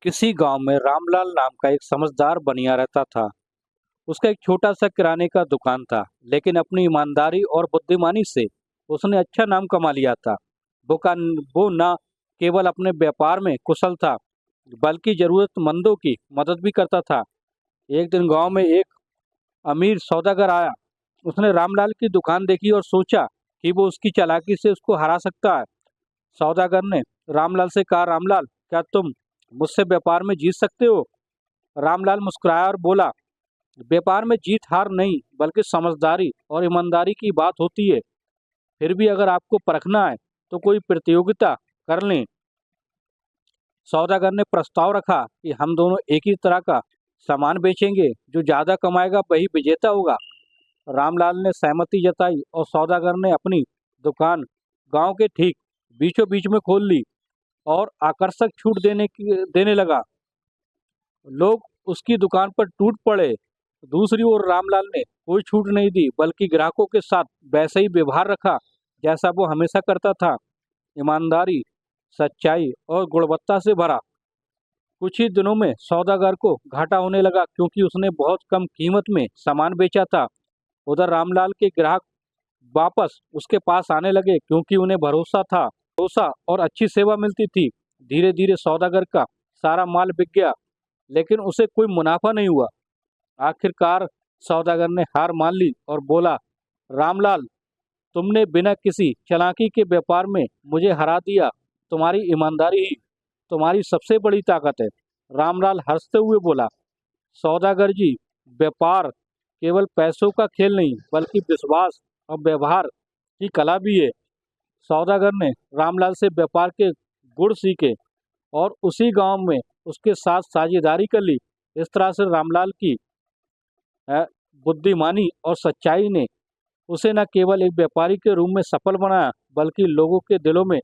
किसी गांव में रामलाल नाम का एक समझदार बनिया रहता था। उसका एक छोटा सा किराने का दुकान था, लेकिन अपनी ईमानदारी और बुद्धिमानी से उसने अच्छा नाम कमा लिया था। वो का वो न केवल अपने व्यापार में कुशल था, बल्कि जरूरतमंदों की मदद भी करता था। एक दिन गांव में एक अमीर सौदागर आया। उसने रामलाल की दुकान देखी और सोचा कि वो उसकी चालाकी से उसको हरा सकता है। सौदागर ने रामलाल से कहा, रामलाल, क्या तुम मुझसे व्यापार में जीत सकते हो? रामलाल मुस्कुराया और बोला, व्यापार में जीत हार नहीं, बल्कि समझदारी और ईमानदारी की बात होती है। फिर भी अगर आपको परखना है तो कोई प्रतियोगिता कर लें। सौदागर ने प्रस्ताव रखा कि हम दोनों एक ही तरह का सामान बेचेंगे, जो ज्यादा कमाएगा वही विजेता होगा। रामलाल ने सहमति जताई और सौदागर ने अपनी दुकान गांव के ठीक बीचों बीच में खोल ली और आकर्षक छूट देने लगा। लोग उसकी दुकान पर टूट पड़े। दूसरी ओर रामलाल ने कोई छूट नहीं दी, बल्कि ग्राहकों के साथ वैसा ही व्यवहार रखा जैसा वो हमेशा करता था। ईमानदारी, सच्चाई और गुणवत्ता से भरा। कुछ ही दिनों में सौदागर को घाटा होने लगा, क्योंकि उसने बहुत कम कीमत में सामान बेचा था। उधर रामलाल के ग्राहक वापस उसके पास आने लगे, क्योंकि उन्हें भरोसा और अच्छी सेवा मिलती थी। धीरे धीरे सौदागर का सारा माल बिक गया, लेकिन उसे कोई मुनाफा नहीं हुआ। आखिरकार सौदागर ने हार मान ली और बोला, रामलाल, तुमने बिना किसी चालाकी के व्यापार में मुझे हरा दिया। तुम्हारी ईमानदारी ही तुम्हारी सबसे बड़ी ताकत है। रामलाल हंसते हुए बोला, सौदागर जी, व्यापार केवल पैसों का खेल नहीं, बल्कि विश्वास और व्यवहार की कला भी है। सौदागर ने रामलाल से व्यापार के गुण सीखे और उसी गांव में उसके साथ साझेदारी कर ली। इस तरह से रामलाल की अ, बुद्धिमानी और सच्चाई ने उसे न केवल एक व्यापारी के रूप में सफल बनाया, बल्कि लोगों के दिलों में